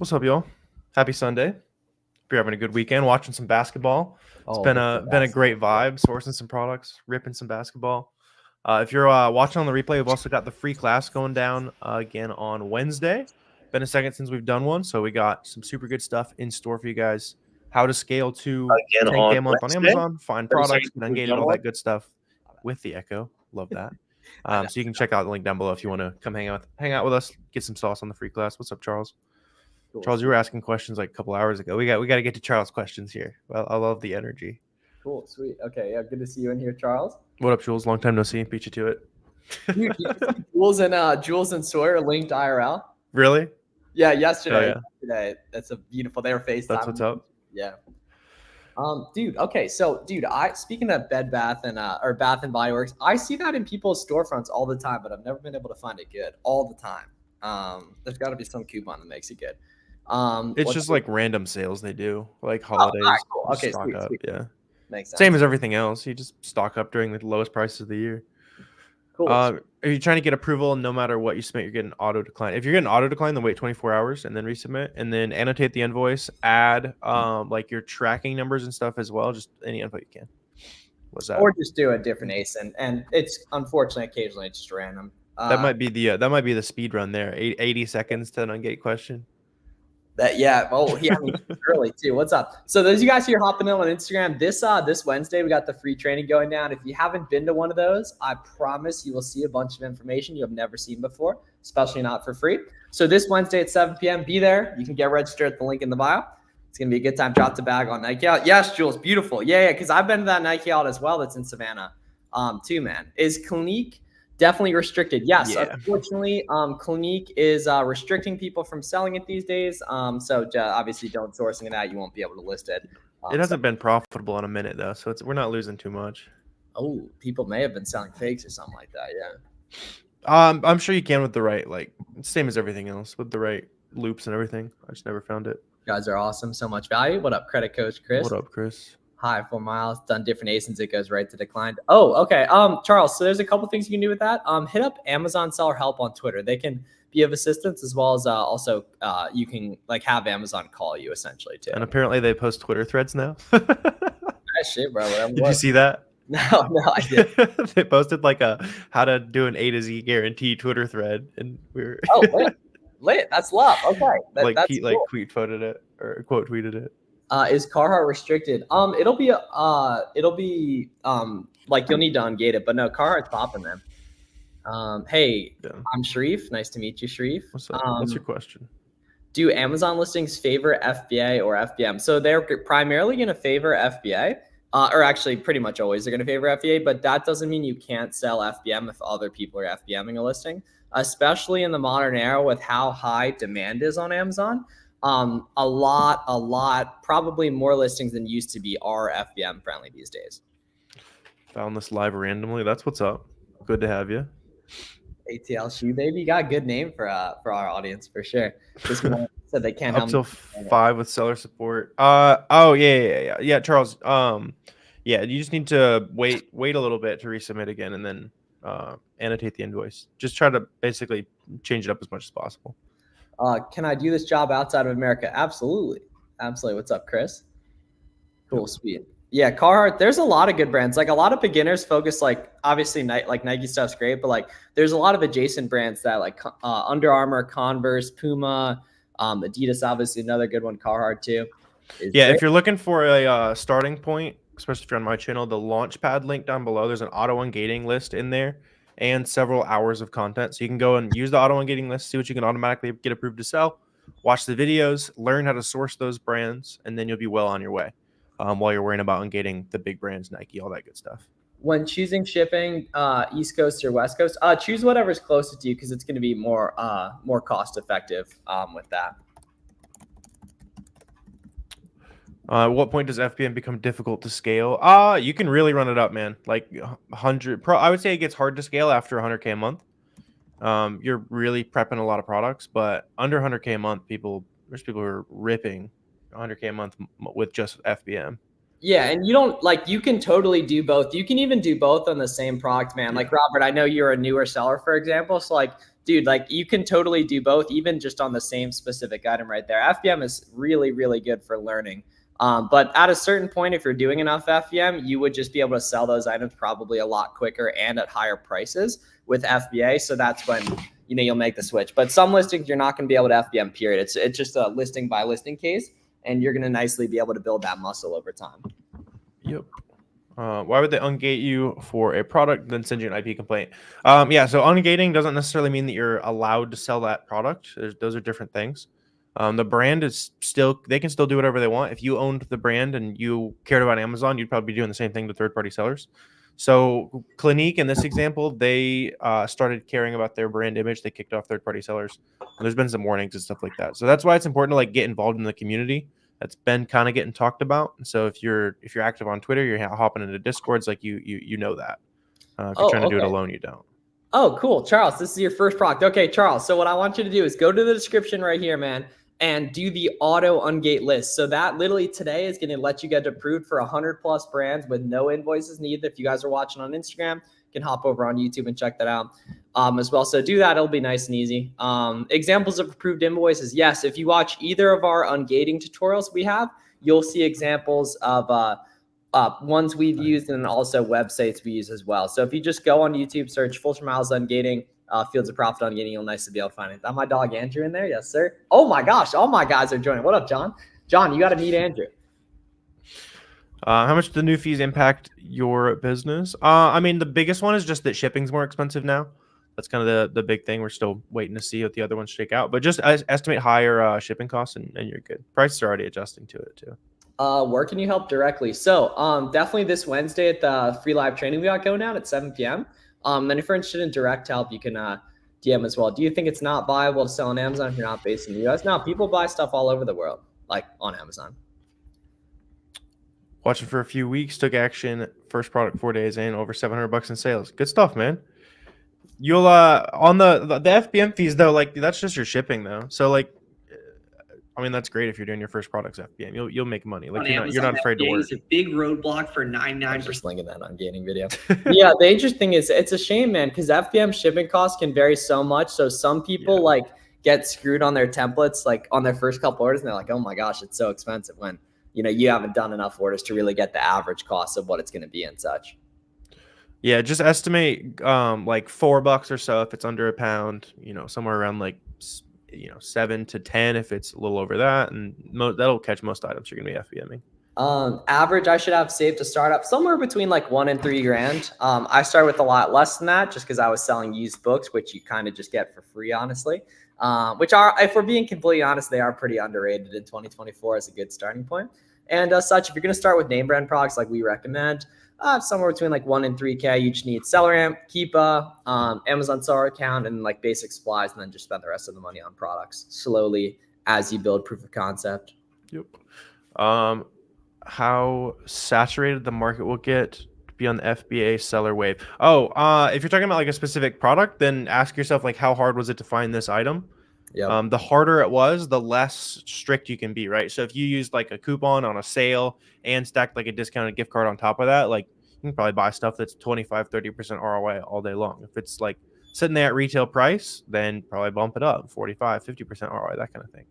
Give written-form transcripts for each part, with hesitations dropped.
What's up, y'all? Happy Sunday. Hope you're having a good weekend, watching some basketball. It's been a great vibe, sourcing some products, ripping some basketball. If you're watching on the replay, we've also got the free class going down again on Wednesday. Been a second since we've done one, so we got some super good stuff in store for you guys. How to scale to Again 10K a on month on Wednesday? Amazon, find products, get ungated, all that good stuff with the Echo. Love that. So you can check out the link down below if you want to come hang out with us, get some sauce on the free class. What's up, Charles? Cool. Charles, you were asking questions like a couple hours ago. We got to get to Charles' questions here. Well, I love the energy. Cool, sweet. Okay, yeah, good to see you in here, Charles. What up, Jules? Long time no see. Beat you to it. Dude, Jules and Sawyer linked IRL. Really? Yeah, yesterday. Yesterday. That's a beautiful. They were FaceTime. That's what's up. Yeah. Dude. Okay, so dude, speaking of Bed Bath and or Bath and Body Works, I see that in people's storefronts all the time, but I've never been able to find it good all the time. There's got to be some coupon that makes it good. It's just like random sales they do, like holidays. Cool. Okay, stock up. Sweet. Yeah, makes sense. Same as everything else. You just stock up during the lowest prices of the year. Cool. Are you trying to get approval? No matter what you submit, you're getting auto decline. If you're getting auto decline, then wait 24 hours and then resubmit, and then annotate the invoice. Add like your tracking numbers and stuff as well. Just any info you can. What's that? Or just do a different ASIN, and it's unfortunately occasionally it's just random. That might be the speed run there. 80 seconds to an ungate question. Early too. What's up? So those of you guys who are hopping in on Instagram, this Wednesday we got the free training going down. If you haven't been to one of those, I promise you will see a bunch of information you have never seen before, especially not for free. So this Wednesday at 7 p.m. be there. You can get registered at the link in the bio. It's gonna be a good time. Drop the bag on Nike Out. Yes, Jules, beautiful. Yeah, because I've been to that Nike Out as well. That's in Savannah, too, man. Is Clinique definitely restricted? Yes, yeah. Unfortunately, Clinique is restricting people from selling it these days. So obviously don't source any of that. You won't be able to list it. It hasn't been profitable in a minute though, so we're not losing too much. Oh, people may have been selling fakes or something like that. Yeah. I'm sure you can with the right, like same as everything else, with the right loops and everything. I just never found it. You guys are awesome. So much value. What up, credit coach Chris? What up, Chris? Hi, 4 miles. Done different ASINs. It goes right to declined. Oh, okay. Charles, so there's a couple things you can do with that. Hit up Amazon Seller Help on Twitter. They can be of assistance, as well as also you can like have Amazon call you essentially too. And apparently they post Twitter threads now. Nice shit, bro. Did you see that? No, I didn't. They posted like a how to do an A to Z guarantee Twitter thread, and we're lit. That's love. Okay, that's cool. Like tweet voted it or quote tweeted it. Is Carhartt restricted? It'll be like you'll need to ungate it, but no, Carhartt's popping, man. Hey, yeah. I'm Sharif. Nice to meet you, Sharif. What's up? What's your question? Do Amazon listings favor FBA or FBM? So they're primarily going to favor FBA, or actually pretty much always they're going to favor FBA, but that doesn't mean you can't sell FBM if other people are FBMing a listing, especially in the modern era with how high demand is on Amazon. A lot, probably more listings than used to be are FBM friendly these days. Found this live randomly. That's what's up. Good to have you. ATL Shoe Baby, got a good name for our audience for sure. This one said they can't up till 5 with seller support. Yeah, Charles. Yeah, you just need to wait a little bit to resubmit again, and then annotate the invoice. Just try to basically change it up as much as possible. Can I do this job outside of America? Absolutely. What's up, Chris? Cool, sweet. Yeah, Carhartt, there's a lot of good brands. Like a lot of beginners focus, like obviously like Nike stuff's great, but like there's a lot of adjacent brands that like Under Armour, Converse, Puma, Adidas, obviously another good one, Carhartt too. Yeah, great. If you're looking for a starting point, especially if you're on my channel, the Launchpad link down below, there's an auto ungating list in there and several hours of content. So you can go and use the auto ungating list, see what you can automatically get approved to sell, watch the videos, learn how to source those brands, and then you'll be well on your way while you're worrying about ungating the big brands, Nike, all that good stuff. When choosing shipping, East Coast or West Coast, choose whatever's closest to you because it's going to be more cost effective with that. At what point does FBM become difficult to scale? You can really run it up, man. Like 100 I would say it gets hard to scale after 100K a month. You're really prepping a lot of products, but under 100K a month, there's people who are ripping 100K a month with just FBM. Yeah, and you can totally do both. You can even do both on the same product, man. Like Robert, I know you're a newer seller, for example. So like dude, like you can totally do both, even just on the same specific item right there. FBM is really, really good for learning. But at a certain point, if you're doing enough FBM, you would just be able to sell those items probably a lot quicker and at higher prices with FBA. So that's when, you know, you'll make the switch. But some listings, you're not going to be able to FBM, period. It's just a listing by listing case, and you're going to nicely be able to build that muscle over time. Yep. Why would they ungate you for a product, then send you an IP complaint? Yeah, so ungating doesn't necessarily mean that you're allowed to sell that product. Those are different things. The brand is still, they can still do whatever they want. If you owned the brand and you cared about Amazon, you'd probably be doing the same thing to third-party sellers. So Clinique, in this example, they started caring about their brand image. They kicked off third-party sellers. And there's been some warnings and stuff like that. So that's why it's important to like get involved in the community. That's been kind of getting talked about. So if you're active on Twitter, you're hopping into Discords, like you know that. If you're trying to do it alone, you don't. Oh, cool. Charles, this is your first product. Okay, Charles. So what I want you to do is go to the description right here, man, and do the auto ungate list. So that literally today is going to let you get approved for 100+ brands with no invoices needed. If you guys are watching on Instagram, you can hop over on YouTube and check that out as well. So do that. It'll be nice and easy. Examples of approved invoices. Yes, if you watch either of our ungating tutorials we have, you'll see examples of ones we've used and also websites we use as well. So if you just go on YouTube, search Fulton Miles Ungating, Fields of Profit Ungating, you'll nicely be able to find it. Is that my dog Andrew in there? Yes, sir. Oh my gosh, all my guys are joining. What up, John? John, you got to meet Andrew. How much do the new fees impact your business? I mean, the biggest one is just that shipping's more expensive now. That's kind of the big thing. We're still waiting to see what the other ones shake out. But just estimate higher shipping costs and you're good. Prices are already adjusting to it too. Where can you help directly? So definitely this Wednesday at the free live training we got going out at 7 p.m. Then if you're interested in direct help, you can DM as well. Do you think it's not viable to sell on Amazon if you're not based in the US? No, people buy stuff all over the world, like on Amazon. Watching for a few weeks, took action. First product 4 days in, over $700 in sales. Good stuff, man. You'll on the FBM fees though, like that's just your shipping though. So like, I mean that's great if you're doing your first products FBM. You'll make money. Like you're not afraid to work. It's a big roadblock for 99%. Just linking that on Ungating video. Yeah, the interesting thing is it's a shame, man, because FBM shipping costs can vary so much. So some people like get screwed on their templates, like on their first couple orders, and they're like, oh my gosh, it's so expensive when you know you haven't done enough orders to really get the average cost of what it's going to be and such. Yeah, just estimate like $4 or so if it's under a pound, you know, somewhere around like 7 to 10 if it's a little over that, and that'll catch most items you're gonna be FBMing. Average I should have saved to start up somewhere between like $1 and $3 grand. I started with a lot less than that just because I was selling used books, which you kind of just get for free, honestly. Which are, if we're being completely honest, they are pretty underrated in 2024 as a good starting point. And as such, if you're gonna start with name brand products like we recommend, somewhere between like 1 and 3K. You just need SellerAmp, Keepa, Amazon seller account, and like basic supplies, and then just spend the rest of the money on products slowly as you build proof of concept. Yep. How saturated the market will get to be on the FBA seller wave? If you're talking about like a specific product, then ask yourself like how hard was it to find this item? Yeah. The harder it was, the less strict you can be, right? So if you use like a coupon on a sale and stack like a discounted gift card on top of that, like you can probably buy stuff that's 25-30% ROI all day long. If it's like sitting there at retail price, then probably bump it up 45-50% ROI, that kind of thing.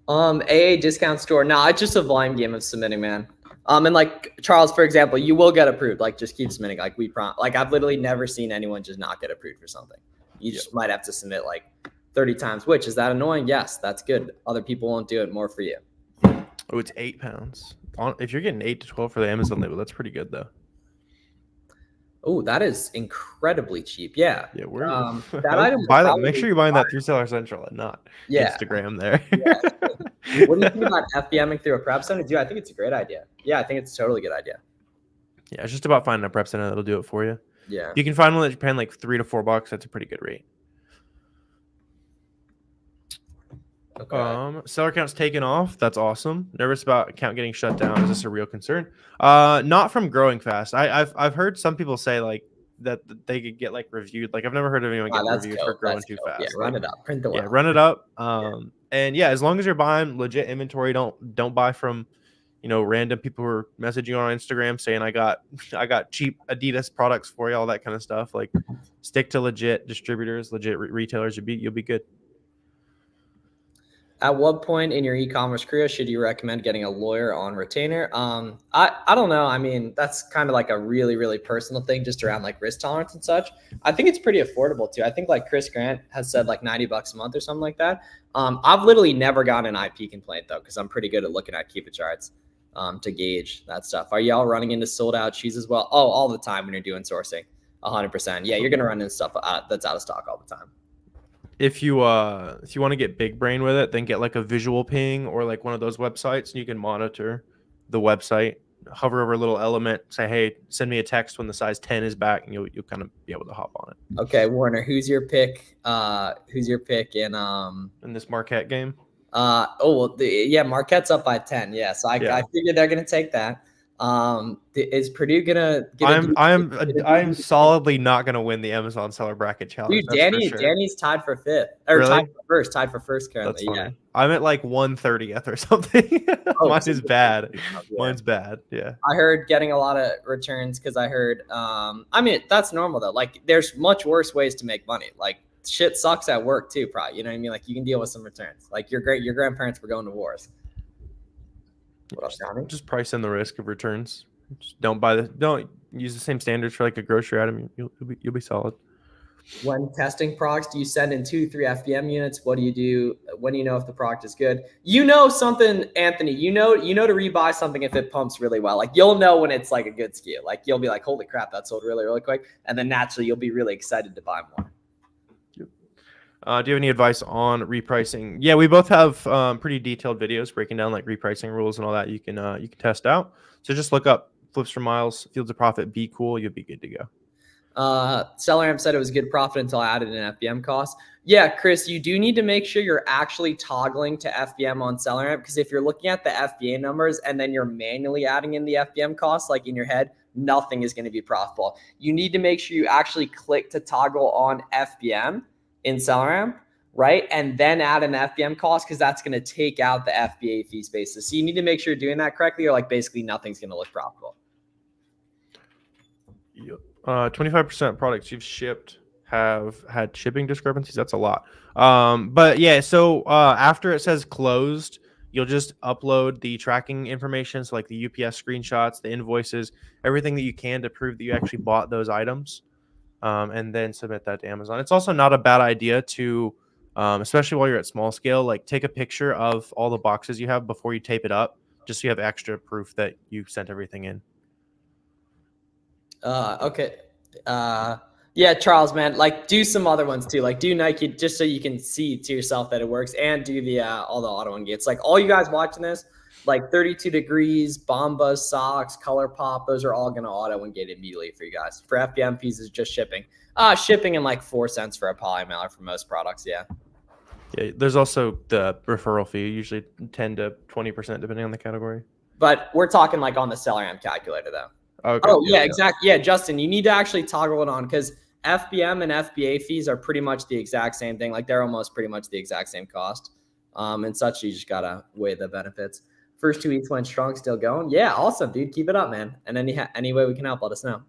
AA discount store. No, it's just a volume game of submitting, man. And like Charles, for example, you will get approved. Like just keep submitting. Like like I've literally never seen anyone just not get approved for something. You just might have to submit like 30 times, which is that annoying? Yes, that's good. Other people won't do it more for you. Oh, it's £8. If you're getting 8 to 12 for the Amazon label, that's pretty good though. Oh, that is incredibly cheap. Yeah. Yeah, we're that item. Buy that. Make sure you're buying that through Seller Central and not Instagram there. Yeah. What do you think about FBMing through a prep center? Dude, I think it's a great idea. Yeah, I think it's a totally good idea. Yeah, it's just about finding a prep center that'll do it for you. Yeah. You can find one that you're paying like $3 to $4. That's a pretty good rate. Okay. Seller account's taken off. That's awesome. Nervous about account getting shut down. Is this a real concern? Not from growing fast. I've heard some people say like that they could get like reviewed. Like I've never heard of anyone get reviewed for growing too fast. Yeah, run it up. Print the run it up. And yeah, as long as you're buying legit inventory, don't buy from, random people who are messaging you on Instagram saying I got cheap Adidas products for you, all that kind of stuff. Like, stick to legit distributors, legit retailers. You'll be good. At what point in your e-commerce career should you recommend getting a lawyer on retainer? I don't know. I mean, that's kind of like a really, really personal thing just around like risk tolerance and such. I think it's pretty affordable too. I think like Chris Grant has said like $90 a month or something like that. I've literally never gotten an IP complaint though, because I'm pretty good at looking at Keep It charts to gauge that stuff. Are y'all running into sold out shoes as well? Oh, all the time when you're doing sourcing. 100%. Yeah, you're going to run into stuff that's out of stock all the time. If you want to get big brain with it, then get like a visual ping or like one of those websites, and you can monitor the website, hover over a little element, say, hey, send me a text when the size 10 is back, and you'll kind of be able to hop on it. Okay, Warner, who's your pick in this Marquette game? Marquette's up by 10. Yeah, so I figured they're gonna take that. Is Purdue gonna I'm solidly not gonna win the Amazon Seller Bracket Challenge. Dude, Danny's tied for fifth. Or really? tied for first currently. Yeah. I'm at like 130th or something. Mine is bad. Yeah. Mine's bad. Yeah. I heard getting a lot of returns because I heard I mean that's normal though. Like there's much worse ways to make money. Like shit sucks at work too, probably. You know what I mean? Like you can deal with some returns. Like your grandparents were going to wars. Just price in the risk of returns. Just don't use the same standards for like a grocery item. You'll be solid. When testing Procs, do you send in 2-3 FBM units? What do you do? When do you know if the product is good? You know something, Anthony. You know to rebuy something if it pumps really well. Like you'll know when it's like a good SKU. Like you'll be like, holy crap, that sold really, really quick. And then naturally you'll be really excited to buy more. Do you have any advice on repricing? Yeah, we both have pretty detailed videos breaking down like repricing rules and all that you can test out. So just look up Flips for Miles, Fields of Profit, Be Cool. You'll be good to go. SellerAmp said it was good profit until I added an FBM cost. Yeah, Chris, you do need to make sure you're actually toggling to FBM on SellerAmp, because if you're looking at the FBA numbers and then you're manually adding in the FBM costs like in your head, nothing is going to be profitable. You need to make sure you actually click to toggle on FBM in SellerAmp, right? And then add an FBM cost, because that's going to take out the FBA fee spaces. So you need to make sure you're doing that correctly, or like basically nothing's going to look profitable. Yep. 25% products you've shipped have had shipping discrepancies. That's a lot. But yeah, so after it says closed, you'll just upload the tracking information. So like the UPS screenshots, the invoices, everything that you can to prove that you actually bought those items. And then submit that to Amazon. It's also not a bad idea to, especially while you're at small scale, like take a picture of all the boxes you have before you tape it up, just so you have extra proof that you sent everything in. Okay. Yeah, Charles, man, like do some other ones too. Like do Nike just so you can see to yourself that it works, and do the all the auto ungates. Like all you guys watching this, like 32 degrees, Bombas, socks, Color Pop, those are all going to auto ungate immediately for you guys. For FBM fees is just shipping. Shipping and like 4 cents for a poly mailer for most products, yeah. Yeah, there's also the referral fee, usually 10 to 20% depending on the category. But we're talking like on the SellerAmp calculator though. Okay. Oh, yeah, exactly. Yeah, Justin, you need to actually toggle it on, because FBM and FBA fees are pretty much the exact same thing. Like they're almost pretty much the exact same cost. And such, you just got to weigh the benefits. First 2 weeks went strong, still going. Yeah, awesome, dude. Keep it up, man. And any way we can help, let us know.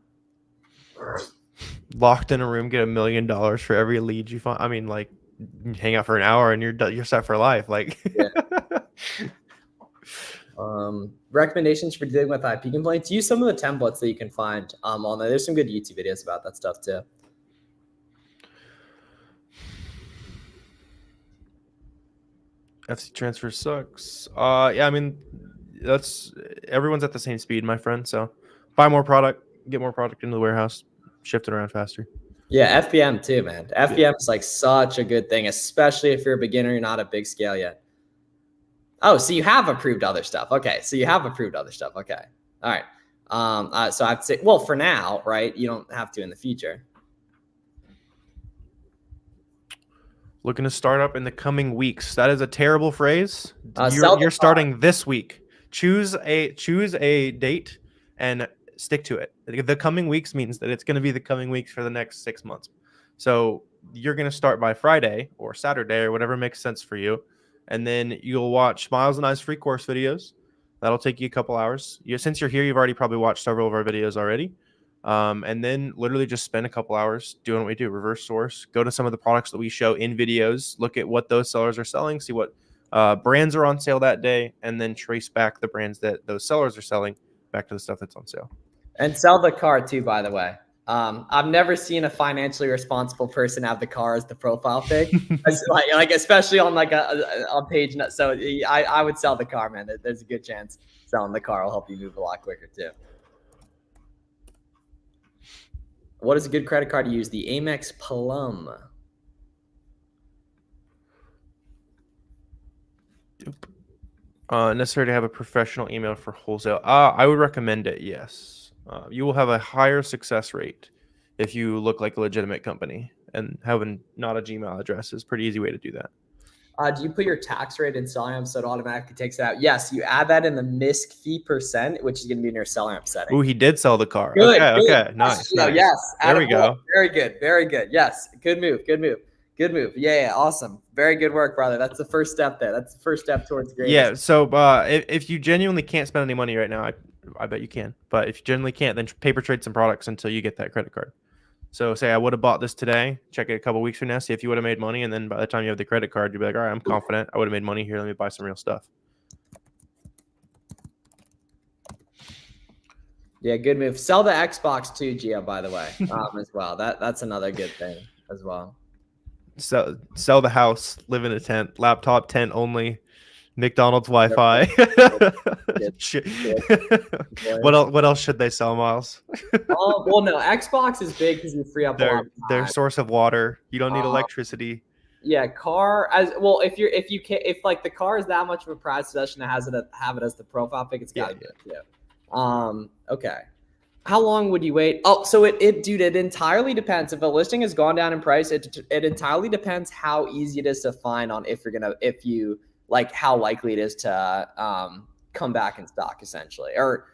Locked in a room, get $1 million for every lead you find. I mean, like, hang out for an hour and you're set for life. Like, yeah. Recommendations for dealing with IP complaints. Use some of the templates that you can find on there. There's some good YouTube videos about that stuff too. FC transfer sucks. Yeah, I mean, everyone's at the same speed, my friend. So buy more product, get more product into the warehouse, shift it around faster. Yeah, FBM too, man. FBM is like such a good thing, especially if you're a beginner, you're not at big scale yet. Oh, so you have approved other stuff. Okay, so you have approved other stuff. Okay, all right. So I'd say, well, for now, right? You don't have to in the future. Looking to start up in the coming weeks. That is a terrible phrase. You're starting this week. Choose a date and stick to it. The coming weeks means that it's going to be the coming weeks for the next 6 months. So you're going to start by Friday or Saturday or whatever makes sense for you. And then you'll watch Miles and I's free course videos. That'll take you a couple hours. Since you're here, you've already probably watched several of our videos already. And then literally just spend a couple hours doing what we do, reverse source, go to some of the products that we show in videos, look at what those sellers are selling, see what brands are on sale that day, and then trace back the brands that those sellers are selling back to the stuff that's on sale. And sell the car too, by the way. I've never seen a financially responsible person have the car as the profile pic, like especially on like a page. So I would sell the car, man. There's a good chance selling the car will help you move a lot quicker too. What is a good credit card to use? The Amex Plum. Necessary to have a professional email for wholesale. I would recommend it, yes. You will have a higher success rate if you look like a legitimate company, and having not a Gmail address is a pretty easy way to do that. Do you put your tax rate in SellerAmp so it automatically takes it out? Yes, you add that in the MISC fee %, which is going to be in your SellerAmp setting. Ooh, he did sell the car. Good, okay, good. okay, nice. Yes. There we go. Very good, very good. Yes, good move. Yeah, awesome. Very good work, brother. That's the first step there. That's the first step towards greatness. Yeah, so if you genuinely can't spend any money right now, I bet you can. But if you genuinely can't, then paper trade some products until you get that credit card. So say I would have bought this today, check it a couple weeks from now, see if you would have made money, and then by the time you have the credit card, you'll be like, all right, I'm confident. I would have made money here. Let me buy some real stuff. Yeah, good move. Sell the Xbox too, Gio, by the way, as well. That's another good thing as well. Sell the house, live in a tent, laptop tent only, McDonald's Wi-Fi. What else should they sell, Miles? Well, no, Xbox is big because you free up their source of water. You don't need electricity. Yeah, car as well. If like the car is that much of a prized possession that have it as the profile pic, it's gotta be it. Yeah. Okay. How long would you wait? Oh, so dude, it entirely depends. If a listing has gone down in price, it entirely depends how easy it is to find on how likely it is to come back in stock, essentially, or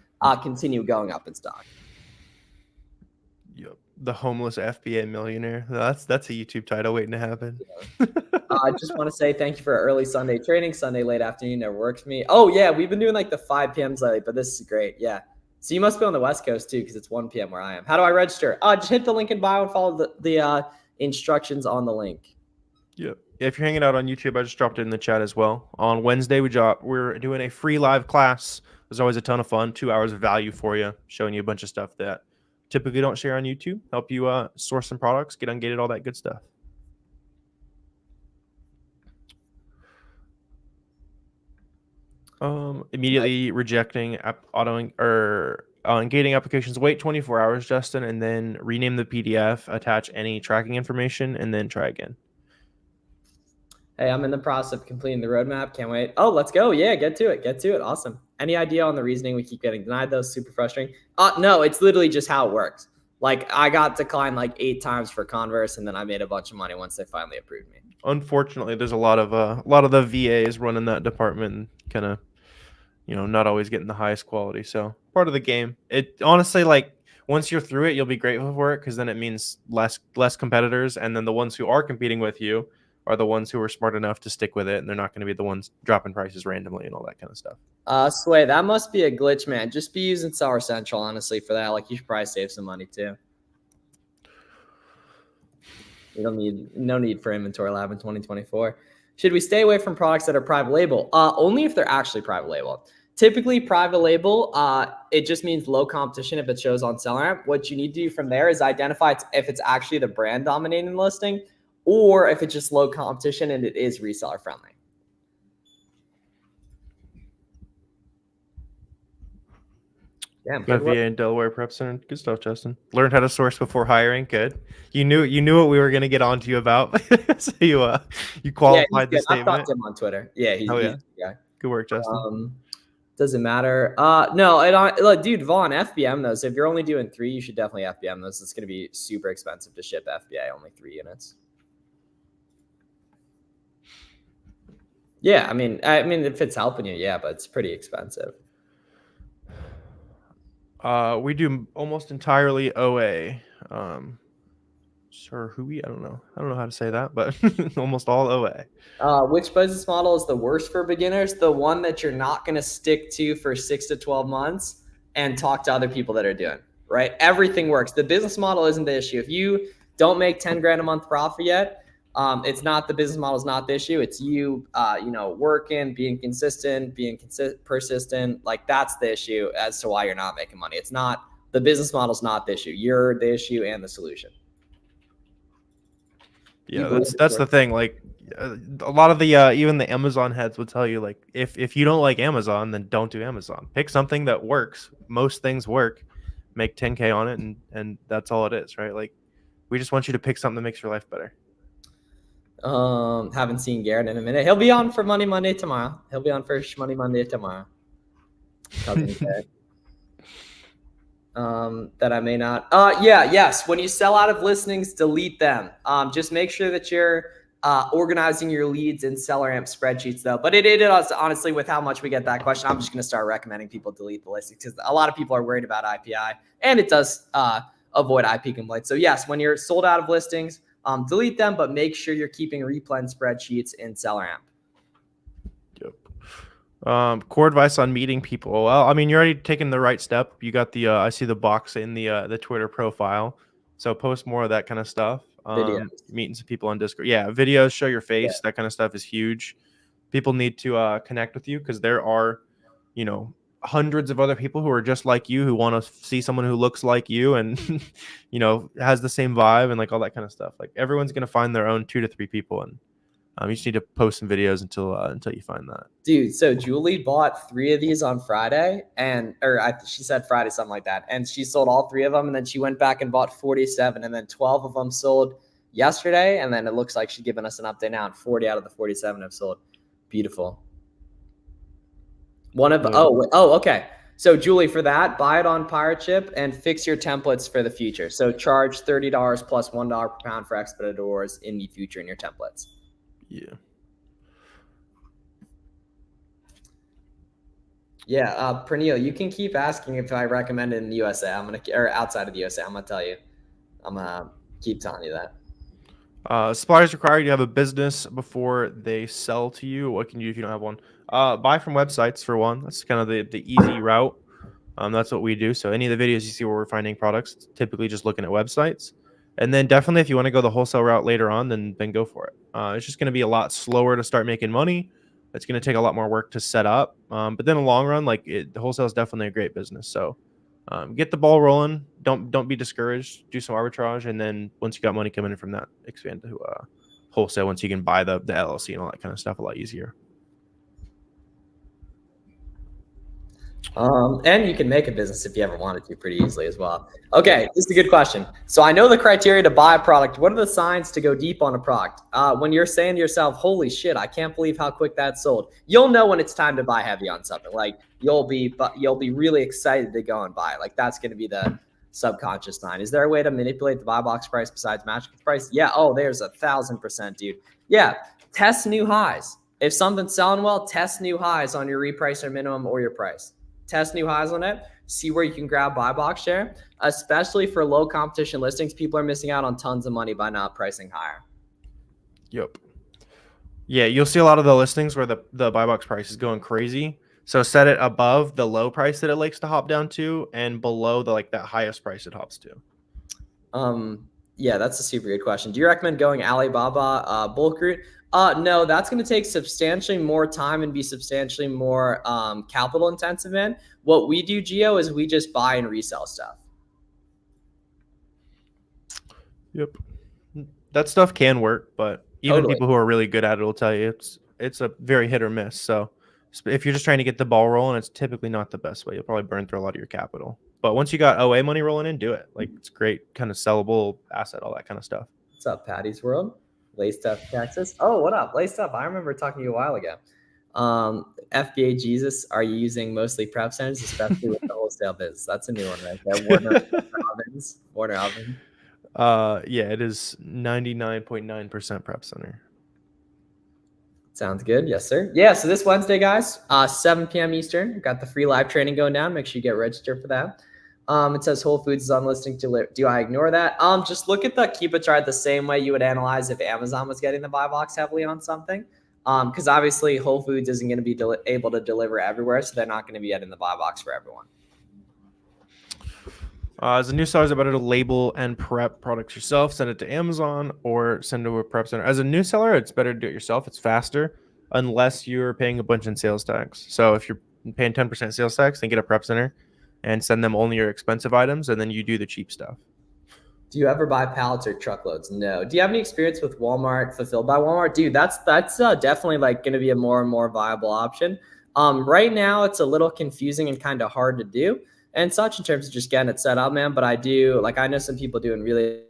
continue going up in stock. Yep. The homeless FBA millionaire. That's a YouTube title waiting to happen. I just want to say thank you for early Sunday trading. Sunday late afternoon never works for me. Oh yeah, we've been doing like the 5 p.m.s lately, but this is great. Yeah. So you must be on the West Coast too, because it's 1 p.m. where I am. How do I register? Just hit the link in bio and follow the instructions on the link. Yep. If you're hanging out on YouTube, I just dropped it in the chat as well. On Wednesday, we're doing a free live class. There's always a ton of fun. 2 hours of value for you, showing you a bunch of stuff that typically don't share on YouTube. Help you source some products, get ungated, all that good stuff. Immediately rejecting ungating applications. Wait 24 hours, Justin, and then rename the PDF, attach any tracking information, and then try again. Hey, I'm in the process of completing the roadmap. Can't wait. Oh, let's go. Yeah, get to it. Awesome. Any idea on the reasoning we keep getting denied? Those super frustrating. No, it's literally just how it works. Like I got declined like 8 times for Converse, and then I made a bunch of money once they finally approved me. Unfortunately, there's a lot of the VAs running that department, kind of, not always getting the highest quality. So part of the game. It honestly, like, once you're through it, you'll be grateful for it, because then it means less competitors, and then the ones who are competing with you are the ones who are smart enough to stick with it, and they're not going to be the ones dropping prices randomly and all that kind of stuff. Sway, that must be a glitch, man. Just be using Seller Central, honestly, for that. Like, you should probably save some money too. You don't no need for Inventory Lab in 2024. Should we stay away from products that are private label? Only if they're actually private label. Typically, private label, it just means low competition if it shows on SellerAmp. What you need to do from there is identify if it's actually the brand dominating the listing, or if it's just low competition and it is reseller friendly. Damn, got VA in Delaware Prep Center. Good stuff, Justin. Learned how to source before hiring. Good. You knew what we were going to get onto you about. So you qualified the statement. I talked to him on Twitter. Yeah, he's a guy. Good work, Justin. Doesn't matter. No, look, dude, Vaughn, FBM those. If you're only doing 3, you should definitely FBM those. It's going to be super expensive to ship FBA, only 3 units. Yeah, I mean, if it's helping you, yeah, but it's pretty expensive. We do almost entirely OA. Sir Hui, I don't know how to say that, but almost all OA. Which business model is the worst for beginners? The one that you're not going to stick to for 6 to 12 months and talk to other people that are doing, right? Everything works. The business model isn't the issue. If you don't make 10 grand a month profit yet, it's not the business model is not the issue. It's you, working, being consistent, persistent. Like that's the issue as to why you're not making money. It's not the business model is not the issue. You're the issue and the solution. Yeah, that's the thing. Like a lot of the even the Amazon heads would tell you, like, if you don't like Amazon, then don't do Amazon. Pick something that works. Most things work. Make 10K on it, and that's all it is, right? Like, we just want you to pick something that makes your life better. Haven't seen Garrett in a minute. He'll be on for Money Monday tomorrow. He'll be on for Money Monday tomorrow. That I may not. Yes. When you sell out of listings, delete them. Just make sure that you're organizing your leads in SellerAmp spreadsheets, though. But it is honestly, with how much we get that question, I'm just going to start recommending people delete the listings because a lot of people are worried about IPI, and it does avoid IP complaints. So yes, when you're sold out of listings, delete them, but make sure you're keeping replen spreadsheets in SellerAmp. Core advice on meeting people. Well, I mean, you're already taking the right step. You got the I see the box in the Twitter profile, so post more of that kind of stuff. Meeting some people on Discord. Yeah, videos, show your face. That kind of stuff is huge. People need to connect with you because there are, hundreds of other people who are just like you who want to see someone who looks like you and has the same vibe and like all that kind of stuff. Like everyone's gonna find their own 2 to 3 people, and you just need to post some videos until you find that. Dude, so Julie bought 3 of these on Friday, she said Friday, something like that. And she sold all 3 of them. And then she went back and bought 47. And then 12 of them sold yesterday. And then it looks like she's giving us an update now. And 40 out of the 47 have sold. Beautiful. Okay. So Julie, for that, buy it on Pirate Ship and fix your templates for the future. So charge $30 plus $1 per pound for expedited orders in the future in your templates. Yeah, Pernille, you can keep asking if I recommend it in the USA. Or outside of the USA. I'm gonna tell you. I'm gonna keep telling you that. Suppliers require you to have a business before they sell to you. What can you do if you don't have one? Buy from websites for one. That's kind of the easy route. That's what we do. So any of the videos you see where we're finding products, typically just looking at websites. And then definitely if you want to go the wholesale route later on, then go for it. It's just going to be a lot slower to start making money. It's going to take a lot more work to set up. But then in the long run, the wholesale is definitely a great business. So get the ball rolling. Don't be discouraged. Do some arbitrage. And then once you got money coming in from that, expand to wholesale once you can buy the LLC and all that kind of stuff a lot easier. And you can make a business if you ever wanted to pretty easily as well. Okay, this is a good question. So I know the criteria to buy a product. What are the signs to go deep on a product? When you're saying to yourself, holy shit, I can't believe how quick that sold. You'll know when it's time to buy heavy on something. Like you'll be really excited to go and buy. Like that's going to be the subconscious sign. Is there a way to manipulate the buy box price besides matching the price? Yeah. Oh, there's 1,000%, dude. Yeah. Test new highs. If something's selling well, test new highs on your repricer minimum or your price. Test new highs on it. See where you can grab buy box share, especially for low competition listings. People are missing out on tons of money by not pricing higher. Yep. Yeah, you'll see a lot of the listings where the buy box price is going crazy. So set it above the low price that it likes to hop down to, and below the that highest price it hops to. Yeah, that's a super good question. Do you recommend going Alibaba bulk route? No, that's going to take substantially more time and be substantially more capital intensive in. What we do, Gio, is we just buy and resell stuff. Yep. That stuff can work, but even people who are really good at it will tell you it's a very hit or miss. So if you're just trying to get the ball rolling, it's typically not the best way. You'll probably burn through a lot of your capital. But once you got OA money rolling in, do it. It's great, kind of sellable asset, all that kind of stuff. What's up, Patty's World? Laced up Texas. Oh, what up? Laced up. I remember talking to you a while ago. FBA Jesus, are you using mostly prep centers, especially with the wholesale biz? That's a new one right there. Warner Ovens. Yeah, it is 99.9% prep center. Sounds good. Yes, sir. Yeah, so this Wednesday, guys, 7 p.m. Eastern, we've got the free live training going down. Make sure you get registered for that. It says Whole Foods is on listing. Do I ignore that? Just look at the Keep a chart the same way you would analyze if Amazon was getting the buy box heavily on something. Because obviously Whole Foods isn't going to be able to deliver everywhere, so they're not going to be getting the buy box for everyone. As a new seller, it's better to label and prep products yourself, send it to Amazon, or send it to a prep center. As a new seller, it's better to do it yourself. It's faster, unless you're paying a bunch in sales tax. So if you're paying 10% sales tax, then get a prep center and send them only your expensive items, and then you do the cheap stuff. Do you ever buy pallets or truckloads? No. Do you have any experience with Walmart, fulfilled by Walmart? Dude, that's definitely like going to be a more and more viable option. Right now, it's a little confusing and kind of hard to do and such in terms of just getting it set up, man. But I know some people doing really.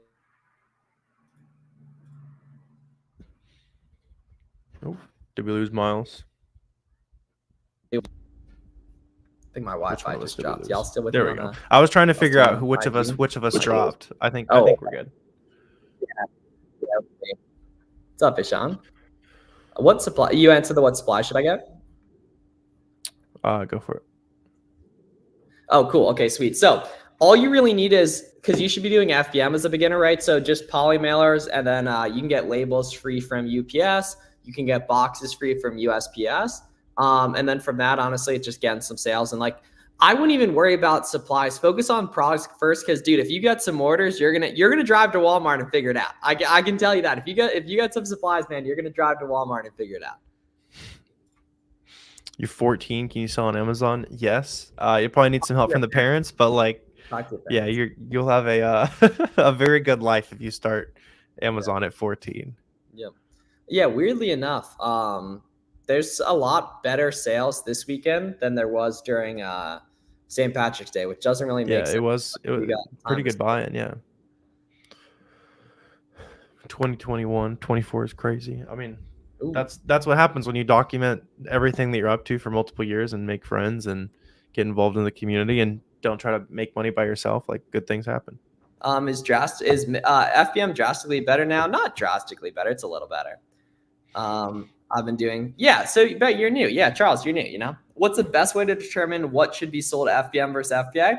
Oh, did we lose Miles? I think my Wi-Fi just dropped. Y'all still with me? There we go. I was trying to figure out which of us dropped. I think we're good. Yeah. What's up, Ishan? What supply? You answer what supply should I get? Go for it. Oh, cool. Okay, sweet. So all you really need is, because you should be doing FBM as a beginner, right? So just poly mailers, and then you can get labels free from UPS. You can get boxes free from USPS. And then from that, honestly, it's just getting some sales. And like, I wouldn't even worry about supplies. Focus on products first, because dude, if you get some orders, you're gonna drive to Walmart and figure it out. I can tell you that. If you got some supplies, man, you're gonna drive to Walmart and figure it out. You're 14. Can you sell on Amazon? Yes. You probably need some help from the parents, but like, yeah, you'll have a a very good life if you start Amazon at 14. Yep. Yeah. Weirdly enough, there's a lot better sales this weekend than there was during St. Patrick's Day, which doesn't really make sense. Yeah, it was pretty good buy-in. Yeah. 2021, 24 is crazy. I mean, ooh. That's what happens when you document everything that you're up to for multiple years and make friends and get involved in the community and don't try to make money by yourself. Like, good things happen. Is FBM drastically better now? Not drastically better. It's a little better. I've been doing, but you're new. Yeah, Charles, you're new, you know? What's the best way to determine what should be sold FBM versus FBA?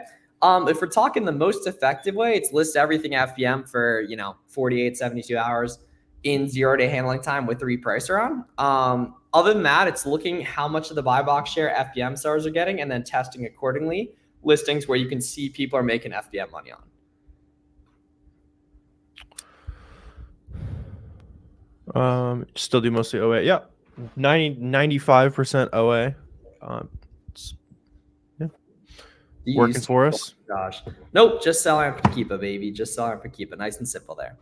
If we're talking the most effective way, it's list everything FBM for, 48, 72 hours in 0-day handling time with the repricer on. Other than that, it's looking how much of the buy box share FBM sellers are getting and then testing accordingly listings where you can see people are making FBM money on. Still do mostly OA. Yeah. 95% OA. Working for us. Oh gosh. Nope. Just SellerAmp Pakeepa, baby. Just SellerAmp Pakeepa. Nice and simple there.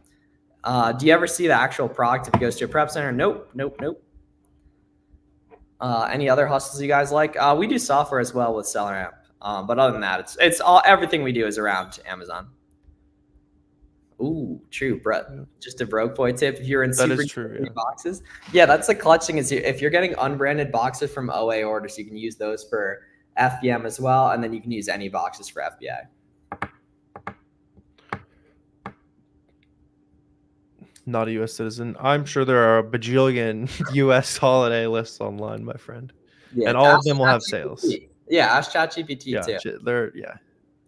Do you ever see the actual product if it goes to a prep center? Nope. Any other hustles you guys like? We do software as well with SellerAmp. But other than that, it's all, everything we do is around Amazon. Ooh, true, Brett. Just a broke boy tip. If you're in boxes, that's the clutch thing. Is if you're getting unbranded boxes from OA orders, you can use those for FBM as well, and then you can use any boxes for FBA. Not a U.S. citizen. I'm sure there are a bajillion U.S. holiday lists online, my friend, and all of them will have sales. Yeah, ask ChatGPT too. Yeah.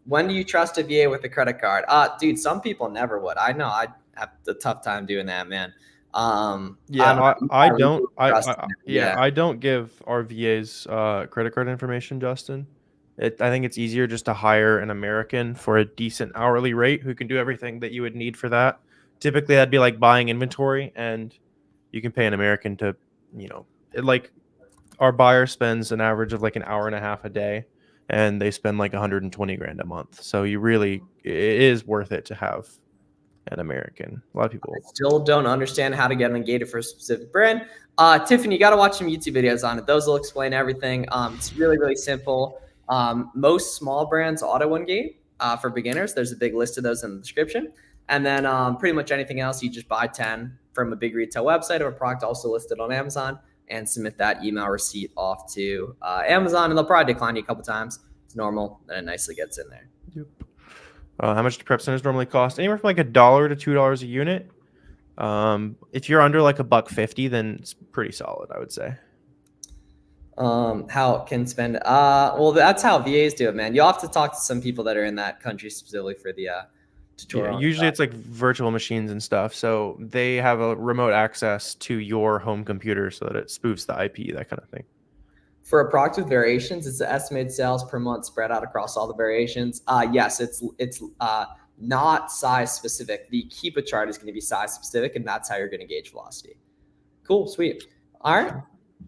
When do you trust a VA with a credit card? Dude, some people never would. I know I have a tough time doing that, man. I don't give our VAs credit card information, Justin. I think it's easier just to hire an American for a decent hourly rate who can do everything that you would need for that. Typically, that'd be like buying inventory, and you can pay an American to, our buyer spends an average of like an hour and a half a day. And they spend like 120 grand a month. So it is worth it to have an American. A lot of people still don't understand how to get Ungate for a specific brand. Tiffany, you got to watch some YouTube videos on it. Those will explain everything. It's really, really simple. Most small brands auto Ungate for beginners. There's a big list of those in the description. And then pretty much anything else, you just buy 10 from a big retail website or a product also listed on Amazon, and submit that email receipt off to Amazon, and they'll probably decline you a couple times. It's normal, then it nicely gets in there. Yep. How much do prep centers normally cost? Anywhere from like $1 to $2 a unit. If you're under like $1.50, then it's pretty solid, I would say. How it can spend. Well, that's how VAs do it, man. You'll have to talk to some people that are in that country specifically for the tutorial. Yeah, usually it's like virtual machines and stuff. So they have a remote access to your home computer so that it spoofs the IP, that kind of thing. For a Procs with variations, it's the estimated sales per month spread out across all the variations. Yes, it's not size specific. The Keepa chart is going to be size specific, and that's how you're going to gauge velocity. Cool, sweet. All right.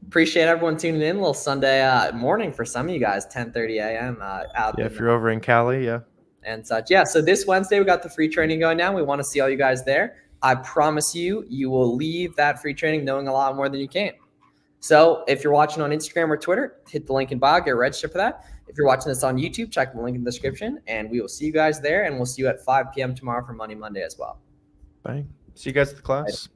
Appreciate everyone tuning in. A little Sunday morning for some of you guys, 10:30 a.m. Out. Yeah, if you're over in Cali, yeah. And such. Yeah, so this Wednesday, we got the free training going down. We want to see all you guys there. I promise you, you will leave that free training knowing a lot more than you came. So if you're watching on Instagram or Twitter, hit the link in bio, get registered for that. If you're watching this on YouTube, check the link in the description, and we will see you guys there, and we'll see you at 5 p.m. tomorrow for Money Monday as well. Bye. See you guys at the class. Let's